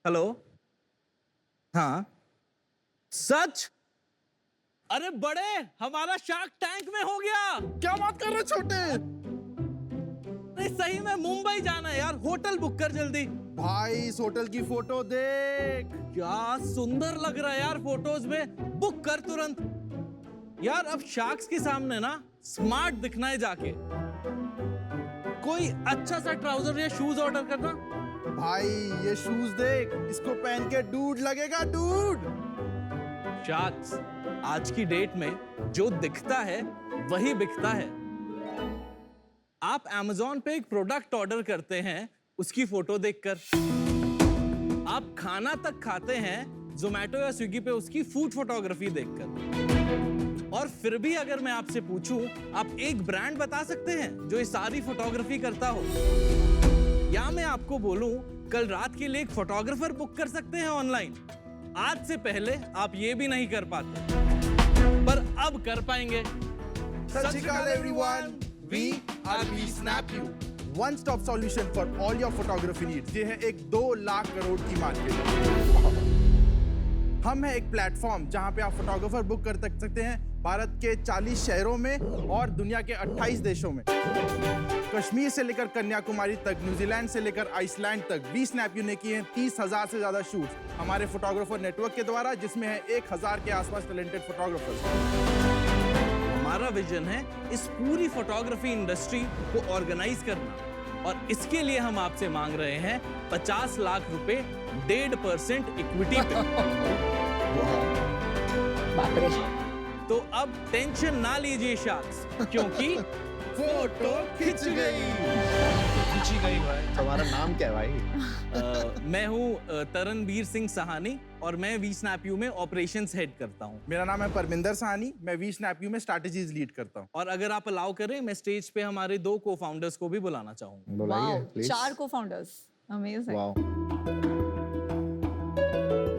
Hello. हाँ, सच? अरे बड़े, हमारा शार्क टैंक में हो गया। क्या बात कर रहे छोटे? अरे सही में मुंबई जाना है यार, होटल बुक कर जल्दी। भाई इस होटल की फोटो देख। क्या सुंदर लग रहा है यार फोटोज में, बुक कर तुरंत। यार अब शार्क्स के सामने ना स्मार्ट दिखना है जाके। कोई अच्छा सा ट्राउजर या शूज ऑर्डर करना। भाई ये शूज देख, इसको पहन के डूड लगेगा, डूड। शार्क्स, आज की डेट में जो दिखता है वही बिकता है। आप Amazon पे एक प्रोडक्ट ऑर्डर करते हैं उसकी फोटो देखकर। आप खाना तक खाते हैं Zomato या स्विगी पे उसकी फूड फोटोग्राफी देखकर। और फिर भी अगर मैं आपसे पूछूं, आप एक ब्रांड बता सकते हैं जो ये सारी फोटोग्राफी करता हो? या मैं आपको बोलूं, कल रात के लिए एक फोटोग्राफर बुक कर सकते हैं ऑनलाइन। आज से पहले आप ये भी नहीं कर पाते, पर अब कर पाएंगे। सत श्री अकाल everyone, we are VSnapU, one stop solution for all your photography needs। ये है एक 2 लाख करोड़ की मार्केट। हम है एक प्लेटफॉर्म जहां पे आप फोटोग्राफर बुक कर सकते हैं भारत के 40 शहरों में और दुनिया के 28 देशों में। कश्मीर से लेकर कन्याकुमारी तक, न्यूजीलैंड से लेकर आइसलैंड तक VSnapU ने किए हैं 30,000 से ज्यादा शूट्स हमारे फोटोग्राफर नेटवर्क के द्वारा, जिसमें है 1,000 के आसपास टैलेंटेड फोटोग्राफर्स। हमारा विजन है इस पूरी फोटोग्राफी इंडस्ट्री को ऑर्गेनाइज करना, और इसके लिए हम आपसे मांग रहे हैं 50 लाख रुपए 1.5% इक्विटी पे। तो अब टेंशन ना लीजिए शार्क्स, क्योंकि फोटो खिंच गई। भाई। तुम्हारा नाम क्या है भाई? मैं हूँ तरणबीर सिंह सहानी और मैं VSnapU में ऑपरेशंस हेड करता हूँ। मेरा नाम है परमिंदर सहानी, मैं VSnapU में स्ट्रैटेजीज लीड करता हूँ। और अगर आप अलाउ करें, मैं स्टेज पे हमारे 2 को-फाउंडर्स को भी बुलाना चाहूँगा। बुलाइए please. 4 co-founders, amazing। Wow.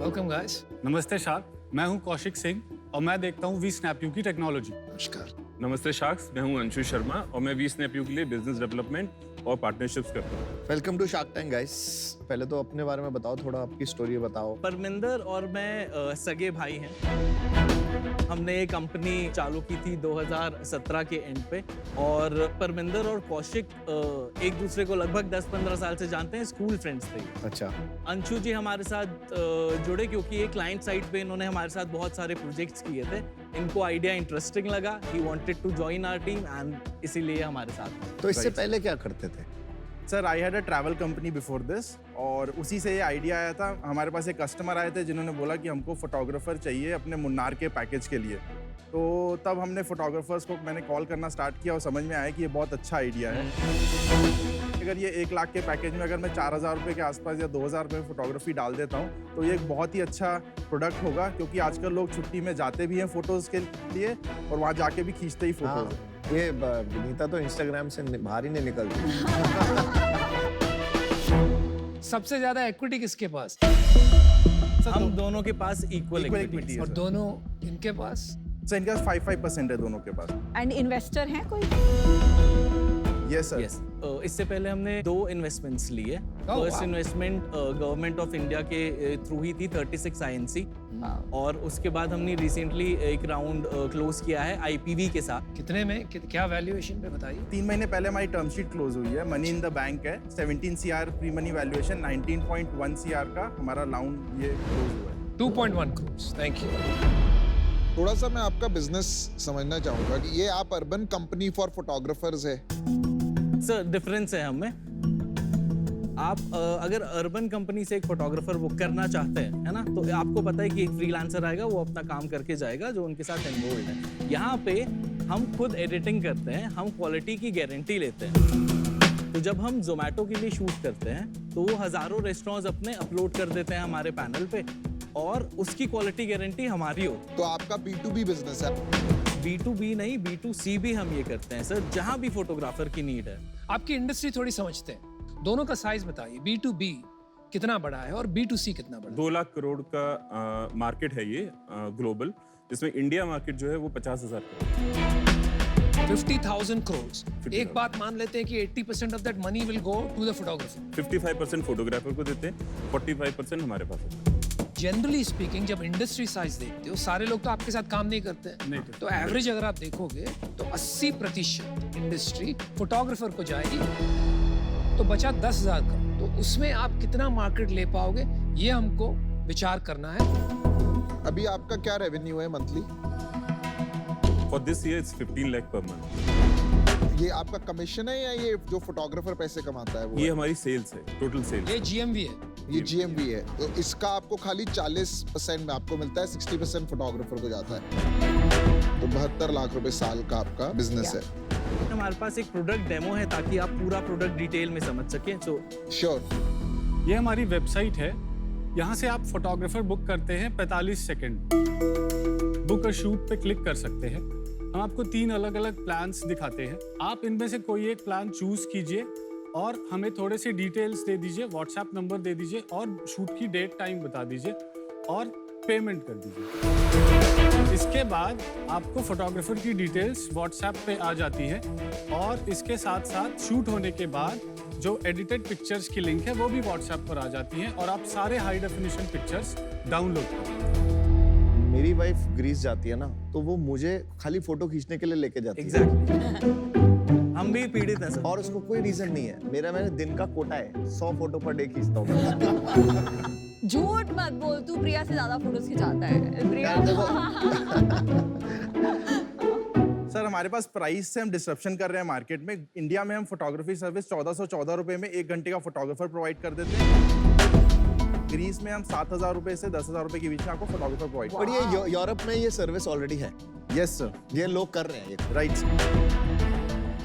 Welcome guys. नमस्ते शार्क, मैं हूं कौशिक सिंह और मैं देखता हूं VSnapU की टेक्नोलॉजी। नमस्कार। नमस्ते शार्क्स, मैं हूं अंशु शर्मा और मैं VSnapU के लिए बिजनेस डेवलपमेंट और पार्टनरशिप्स करता हूं। Welcome to Shark Tank guys. पहले तो अपने बारे में बताओ, थोड़ा आपकी स्टोरी बताओ। परमिंदर और मैं सगे भाई हैं। हमने ये कंपनी चालू की थी 2017 के एंड पे, और परमिंदर और कौशिक एक दूसरे को लगभग 10-15 साल से जानते हैं, स्कूल फ्रेंड्स थे। अच्छा। अंशु जी हमारे साथ जुड़े क्योंकि एक क्लाइंट साइड पे इन्होंने हमारे साथ बहुत सारे प्रोजेक्ट्स किए थे। इनको आइडिया इंटरेस्टिंग लगा, he wanted to join our team and इसीलिए हमारे साथ। तो इससे पहले क्या करते थे? Sir, I had a travel company before this, और उसी से ये आइडिया आया था। हमारे पास एक कस्टमर आए थे जिन्होंने बोला कि हमको फोटोग्राफर चाहिए अपने मुन्नार के पैकेज के लिए। तो तब हमने फोटोग्राफर्स को मैंने कॉल करना स्टार्ट किया और समझ में आया कि ये बहुत अच्छा आइडिया है। अगर ये 1 लाख के पैकेज में अगर मैं 4,000 रुपये के आसपास या 2,000 रुपये फोटोग्राफी डाल देता हूँ तो ये एक बहुत ही अच्छा प्रोडक्ट होगा, क्योंकि आजकल लोग छुट्टी में जाते भी हैं फोटोज़ के लिए और वहाँ जाके भी खींचते ही फोटोज। हाँ, ये विनीता तो इंस्टाग्राम से बाहर ही नहीं निकलती। सबसे ज्यादा इक्विटी किसके पास? हम दोनों के पास इक्वल इक्विटी है। और दोनों इनके पास? सर, इनके पास 5% है दोनों के पास। एंड इन्वेस्टर हैं कोई? Yes sir. यस। इससे पहले हमने 2 इन्वेस्टमेंट्स लिए। First investment government of India के थ्रू ही थी, 36 INC, और उसके बाद हमने रिसेंटली एक राउंड क्लोज किया है IPV के साथ। कितने में, क्या वैल्यूएशन पे बताइए? 3 महीने पहले हमारी टर्म शीट क्लोज हुई है। मनी इन द बैंक है, 17 CR pre money valuation, 19.1 CR का हमारा राउंड ये क्लोज हुआ है। 2.1 crores। Thank you. थोड़ा सा मैं आपका बिजनेस समझना चाहूंगा कि ये आप अर्बन कंपनी फॉर फोटोग्राफर्स है। सर, डिफरेंस है हमें। आप अगर अर्बन कंपनी से एक फोटोग्राफर बुक करना चाहते हैं, है ना, तो आपको पता है कि एक फ्रीलांसर आएगा, वो अपना काम करके जाएगा जो उनके साथ एनरोल्ड है। यहाँ पे हम खुद एडिटिंग करते हैं, हम क्वालिटी की गारंटी लेते हैं। तो जब हम Zomato के लिए शूट करते हैं तो वो हजारों रेस्टोरेंट्स अपने अपलोड कर देते हैं हमारे पैनल पे, और उसकी क्वालिटी गारंटी हमारी होती है। तो आपका B2B बिजनेस है? B2B नहीं, B2C भी हम ये करते हैं सर, जहाँ भी फोटोग्राफर की नीड है। आपकी इंडस्ट्री थोड़ी समझते हैं, दोनों का साइज बताइए। B2B कितना बड़ा है और B2C कितना बड़ा है? 2 लाख करोड़ का मार्केट है ये ग्लोबल, जिसमें इंडिया मार्केट जो है वो 50,000 करोड़। 50,000 crores। एक बात मान लेते हैं कि 80% of that money will go to the photographer। 55% photographer को देते हैं, 45% हमारे पास होता है। जनरली स्पीकिंग जब इंडस्ट्री साइज देखते हो सारे लोग तो आपके साथ काम नहीं करते नहीं करते। तो एवरेज अगर आप देखोगे तो 80% इंडस्ट्री फोटोग्राफर को जाएगी, तो बचा 10,000 का। तो उसमें आप कितना मार्केट ले पाओगे ये हमको विचार करना है। अभी आपका क्या रेवेन्यू है monthly? For this year it's 15 lakh per month। ये आपका कमीशन है या ये जो फोटोग्राफर पैसे कमाता है वो? ये हमारी सेल्स है, टोटल सेल्स। ये GMV है। ये GMV है, तो इसका आपको खाली 40% में आपको मिलता है, 60% फोटोग्राफर को जाता है। तो 72 लाख रुपए साल का आपका बिजनेस है। हमारे पास एक प्रोडक्ट डेमो है ताकि आप पूरा प्रोडक्ट डिटेल में समझ सकें। So sure. ये हमारी वेबसाइट है, यहाँ से आप फोटोग्राफर बुक करते हैं 45 सेकंड। बुक और शूट पे क्लिक कर सकते हैं। हम आपको 3 अलग अलग प्लान्स दिखाते हैं, आप इनमें से कोई एक प्लान चूज कीजिए और हमें थोड़े से डिटेल्स दे दीजिए, व्हाट्सएप नंबर दे दीजिए और शूट की डेट टाइम बता दीजिए और पेमेंट कर दीजिए। इसके बाद आपको फोटोग्राफर की डिटेल्स व्हाट्सएप पे आ जाती है और इसके साथ साथ शूट होने के बाद जो एडिटेड पिक्चर्स की लिंक है वो भी व्हाट्सएप पर आ जाती है और आप सारे हाई डेफिनेशन पिक्चर्स डाउनलोड करते हैं। मेरी वाइफ ग्रीस जाती है ना, तो वो मुझे खाली फोटो खींचने के लिए लेके जाती है। एग्जैक्टली हम भी पीड़ित हैं सर। और उसको कोई रीजन नहीं है। मैंने दिन का कोटा है, 100 फोटो पर डे खींचता हूँ। झूठ मत बोल, तू प्रिया से ज्यादा फोटोज खिंचाता है। प्रिया यार देखो, सर हमारे पास प्राइस से हम डिस्ट्रप्शन कर रहे हैं मार्केट में। इंडिया में हम फोटोग्राफी सर्विस 1414 रुपए में 1 घंटे का फोटोग्राफर प्रोवाइड कर देते हैं। ग्रीस में हम 7,000 रुपए से 10,000 रुपए के बीच में आपको फोटोग्राफर प्रोवाइड पर ये यूरोप में ये सर्विस ऑलरेडी है। यस सर, ये लोग कर रहे हैं ये। राइट।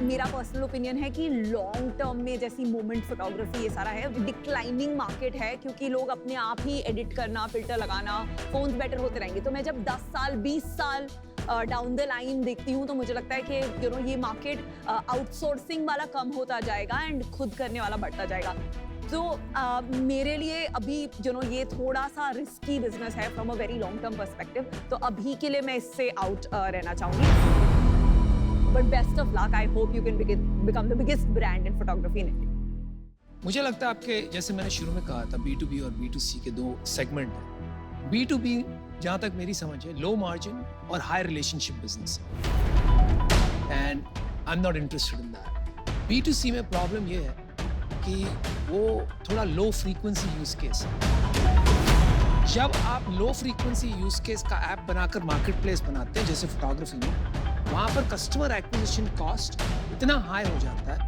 मेरा पर्सनल ओपिनियन है कि लॉन्ग टर्म में जैसी मोमेंट फोटोग्राफी ये सारा है, डिक्लाइनिंग मार्केट है, क्योंकि लोग अपने आप ही एडिट करना, फिल्टर लगाना, फोन्स बेटर होते रहेंगे। तो मैं जब 10 साल 20 साल डाउन द लाइन देखती हूँ तो मुझे लगता है कि ये मार्केट आउटसोर्सिंग वाला कम होता जाएगा एंड खुद करने वाला बढ़ता जाएगा। तो मेरे लिए अभी ये थोड़ा सा रिस्की बिजनेस है from a very long term perspective. तो अभी के लिए मैं इससे आउट रहना चाहूंगी। But best of luck. I hope you can become the biggest brand in photography in India. मुझे लगता है आपके, जैसे मैंने शुरू में कहा था, B2B और B2C के 2 सेगमेंट हैं। B2B जहाँ तक मेरी समझ है लो मार्जिन और हाई रिलेशनशिप बिजनेस है and I am not interested in that. B2C में प्रॉब्लम ये है कि वो थोड़ा लो फ्रीक्वेंसी यूज केस है। जब आप लो फ्रीक्वेंसी यूज केस का ऐप बनाकर मार्केट प्लेस बनाते हैं जैसे फोटोग्राफी में, वहां पर कस्टमर एक्विजिशन कॉस्ट इतना हाई हो जाता है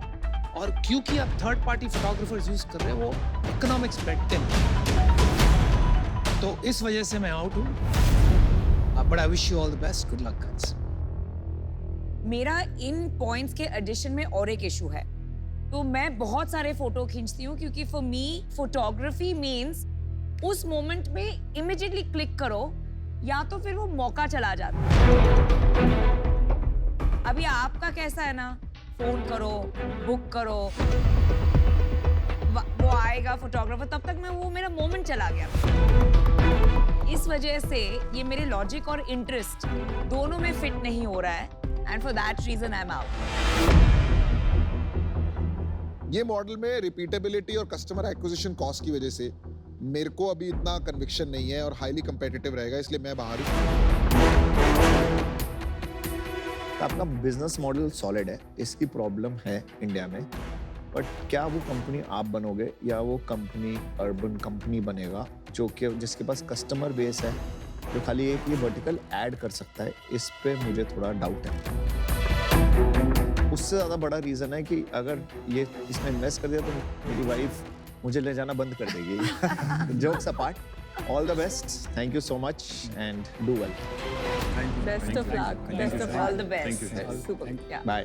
और क्योंकि आप थर्ड पार्टी फोटोग्राफर्स यूज कर रहे हैं वो इकोनॉमिक्स बैठते नहीं। तो इस वजह से मैं आउट हूं। But I wish you all the best, good luck guys. मेरा इन पॉइंट्स के एडिशन में और एक इशू है। तो मैं बहुत सारे फोटो खींचती हूँ क्योंकि फॉर मी फोटोग्राफी मीन्स उस मोमेंट में इमीडिएटली क्लिक करो या तो फिर वो मौका चला जाता है। अभी आपका कैसा है ना, फोन करो, बुक करो, वो आएगा फोटोग्राफर, तब तक मैं वो मेरा मोमेंट चला गया। इस वजह से ये मेरे लॉजिक और इंटरेस्ट दोनों में फिट नहीं हो रहा है and for that reason I am out. ये मॉडल में रिपीटेबिलिटी और कस्टमर एक्विजिशन कॉस्ट की वजह से मेरे को अभी इतना कन्विक्शन नहीं है और हाईली कंपेटिटिव रहेगा, इसलिए मैं बाहर हूँ। आपका बिजनेस मॉडल सॉलिड है, इसकी प्रॉब्लम है इंडिया में, बट क्या वो कंपनी आप बनोगे या वो कंपनी अर्बन कंपनी बनेगा जो कि जिसके पास कस्टमर बेस है जो खाली एक ये वर्टिकल ऐड कर सकता है, इस पे मुझे थोड़ा डाउट है। उससे ज़्यादा बड़ा रीज़न है कि अगर ये इसमें इन्वेस्ट कर दिया तो मेरी वाइफ मुझे ले जाना बंद कर देगी। Jokes apart, all the best, thank you so much and do well. Best of luck. Best of all the best. Thank you. Super. Yeah. Bye.